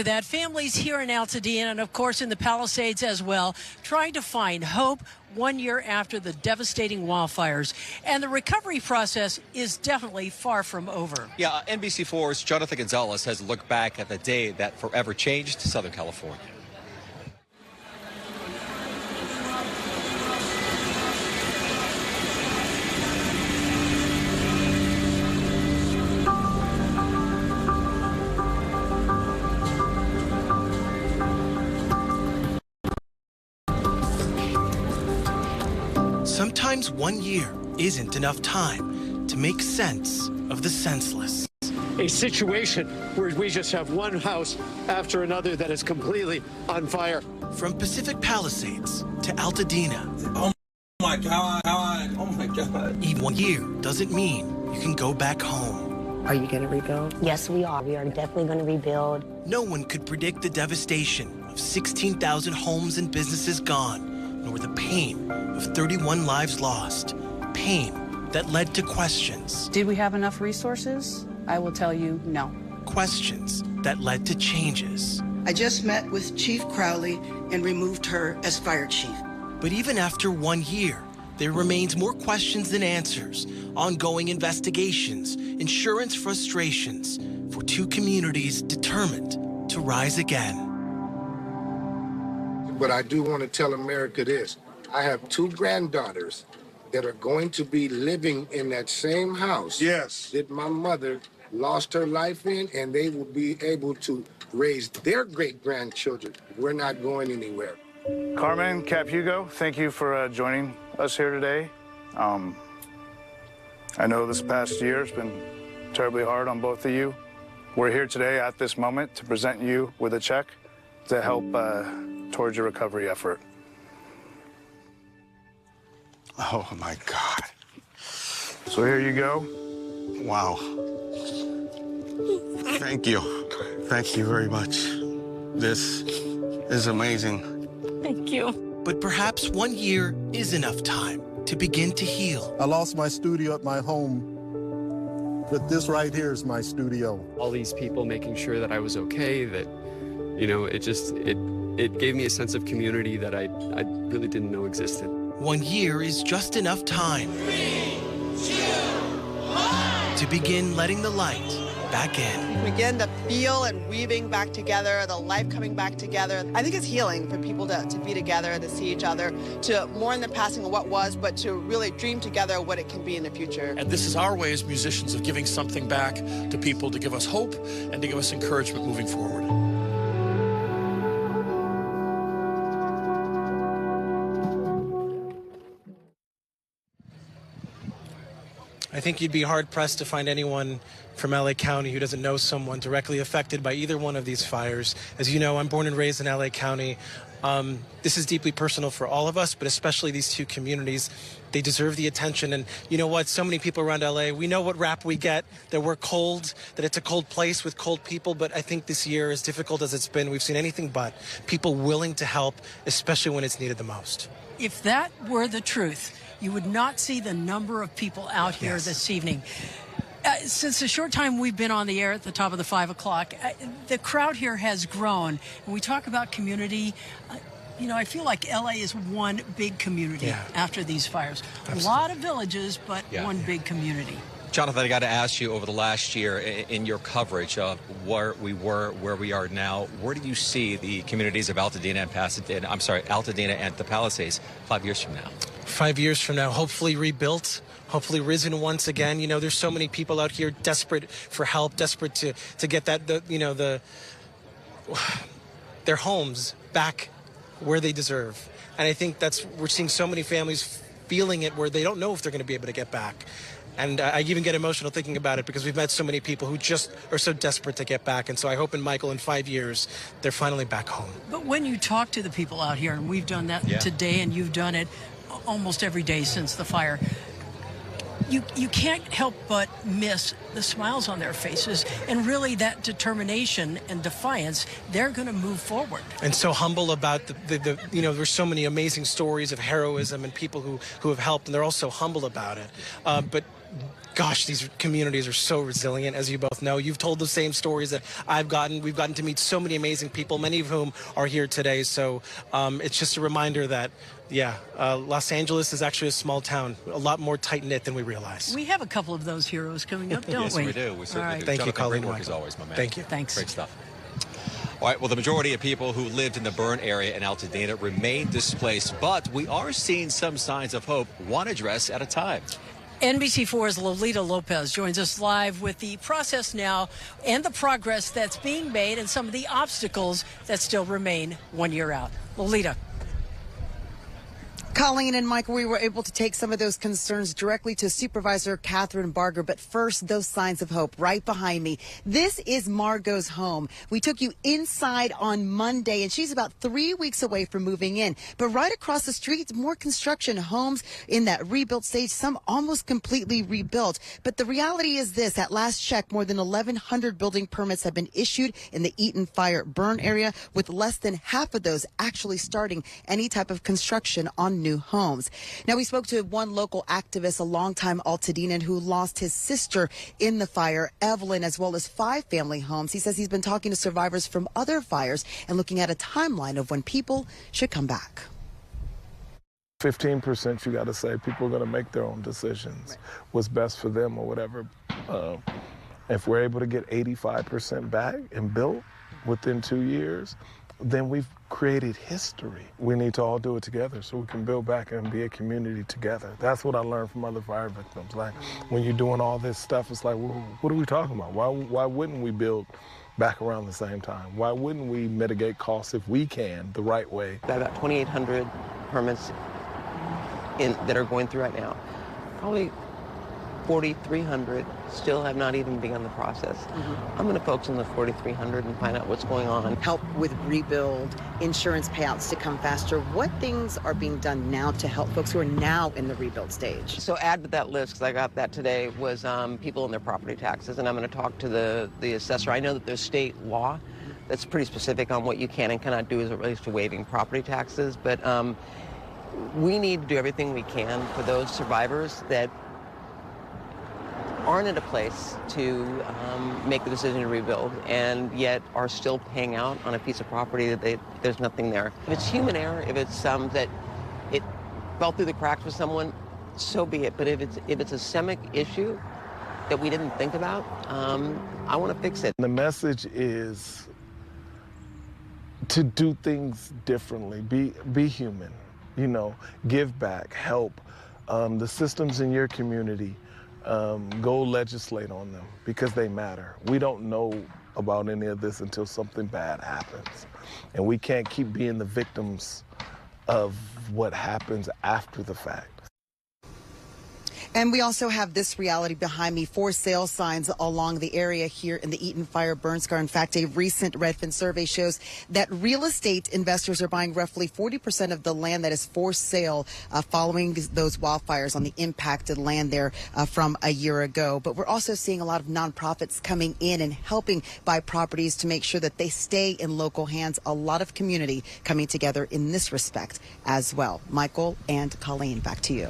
That families here in Altadena and of course in the Palisades as well, trying to find hope 1 year after the devastating wildfires. And the recovery process is definitely far from over. Yeah, NBC4's Jonathan Gonzalez has looked back at the day that forever changed Southern California. Sometimes 1 year isn't enough time to make sense of the senseless. A situation where we just have one house after another that is completely on fire. From Pacific Palisades to Altadena. Oh my God, oh my God. Even 1 year doesn't mean you can go back home. Are you going to rebuild? Yes, we are. We are definitely going to rebuild. No one could predict the devastation of 16,000 homes and businesses gone, nor the pain of 31 lives lost. Pain that led to questions. Did we have enough resources? I will tell you, no. Questions that led to changes. I just met with Chief Crowley and removed her as fire chief. But even after 1 year, there remains more questions than answers, ongoing investigations, insurance frustrations for two communities determined to rise again. But I do want to tell America this. I have two granddaughters that are going to be living in that same house that my mother lost her life in, and they will be able to raise their great-grandchildren. We're not going anywhere. Carmen, Cap Hugo, thank you for joining us here today. I know this past year has been terribly hard on both of you. We're here today at this moment to present you with a check to help towards your recovery effort. Oh my God. So here you go. Wow. Thank you. Thank you very much. This is amazing. Thank you. But perhaps 1 year is enough time to begin to heal. I lost my studio at my home, but this right here is my studio. All these people making sure that I was okay, that, you know, it gave me a sense of community that I really didn't know existed. 1 year is just enough time 3, 2, 1. to begin letting the light back in. Begin to feel and weaving back together, the life coming back together. I think it's healing for people to be together, to see each other, to mourn the passing of what was, but to really dream together what it can be in the future. And this is our way as musicians of giving something back to people to give us hope and to give us encouragement moving forward. I think you'd be hard-pressed to find anyone from LA County who doesn't know someone directly affected by either one of these fires. As you know, I'm born and raised in LA County. This is deeply personal for all of us, but especially these two communities. They deserve the attention. And you know what? So many people around LA, we know what rap we get, that we're cold, that it's a cold place with cold people. But I think this year, as difficult as it's been, we've seen anything but people willing to help, especially when it's needed the most. If that were the truth, you would not see the number of people out here this evening. Since the short time we've been on the air at the top of the 5 o'clock, the crowd here has grown. When we talk about community, you know, I feel like LA is one big community after these fires. Absolutely. A lot of villages, but one big community. Jonathan, I got to ask you, over the last year in your coverage of where we were, where we are now, where do you see the communities of Altadena and the Palisades 5 years from now? 5 years from now, hopefully rebuilt, hopefully risen once again. You know, there's so many people out here desperate for help, desperate to get their homes back where they deserve. And I think we're seeing so many families feeling it where they don't know if they're going to be able to get back. And I even get emotional thinking about it because we've met so many people who just are so desperate to get back. And so I hope in 5 years, they're finally back home. But when you talk to the people out here, and we've done that today, and you've done it almost every day since the fire, you can't help but miss the smiles on their faces and really that determination and defiance. They're going to move forward. And so humble about you know, there's so many amazing stories of heroism and people who have helped, and they're all so humble about it. But gosh, these communities are so resilient, as you both know. You've told the same stories that I've gotten. We've gotten to meet so many amazing people, many of whom are here today. So it's just a reminder that, Los Angeles is actually a small town, a lot more tight-knit than we realize. We have a couple of those heroes coming up, don't we? Yes, we do. We certainly right. do. Thank you, Jonathan, Colleen. great work as always, my man. Thank you. Thanks. Great stuff. All right, well, the majority of people who lived in the burn area in Altadena remain displaced, but we are seeing some signs of hope, one address at a time. NBC4's Lolita Lopez joins us live with the process now and the progress that's being made and some of the obstacles that still remain 1 year out. Lolita. Colleen and Michael, we were able to take some of those concerns directly to Supervisor Catherine Barger. But first, those signs of hope right behind me. This is Margot's home. We took you inside on Monday, and she's about 3 weeks away from moving in. But right across the street, more construction homes in that rebuilt stage, some almost completely rebuilt. But the reality is this. At last check, more than 1,100 building permits have been issued in the Eaton Fire burn area, with less than half of those actually starting any type of construction on new homes. Now, we spoke to one local activist, a longtime Altadenan, who lost his sister in the fire, Evelyn, as well as 5 family homes. He says he's been talking to survivors from other fires and looking at a timeline of when people should come back. 15% you got to say people are going to make their own decisions, what's best for them or whatever. If we're able to get 85% back and built within 2 years, then we've created history. We need to all do it together so we can build back and be a community together. That's what I learned from other fire victims. Like, when you're doing all this stuff, it's like, well, what are we talking about? Why wouldn't we build back around the same time? Why wouldn't we mitigate costs if we can the right way? Got about 2,800 permits that are going through right now. Probably 4,300 still have not even begun the process. I'm going to focus on the 4,300 and find out what's going on. Help with rebuild, insurance payouts to come faster. What things are being done now to help folks who are now in the rebuild stage? So add to that list, because I got that today, was people and their property taxes, and I'm going to talk to the assessor. I know that there's state law that's pretty specific on what you can and cannot do as it relates to waiving property taxes, but we need to do everything we can for those survivors that aren't at a place to make the decision to rebuild and yet are still paying out on a piece of property that there's nothing there. If it's human error, if it's that it fell through the cracks with someone, so be it. But if it's a systemic issue that we didn't think about, I want to fix it. The message is to do things differently, be human, give back, help. The systems in your community, go legislate on them because they matter. We don't know about any of this until something bad happens. And we can't keep being the victims of what happens after the fact. And we also have this reality behind me, for sale signs along the area here in the Eaton Fire burn scar. In fact, a recent Redfin survey shows that real estate investors are buying roughly 40% of the land that is for sale following those wildfires on the impacted land there from a year ago. But we're also seeing a lot of nonprofits coming in and helping buy properties to make sure that they stay in local hands. A lot of community coming together in this respect as well. Michael and Colleen, back to you.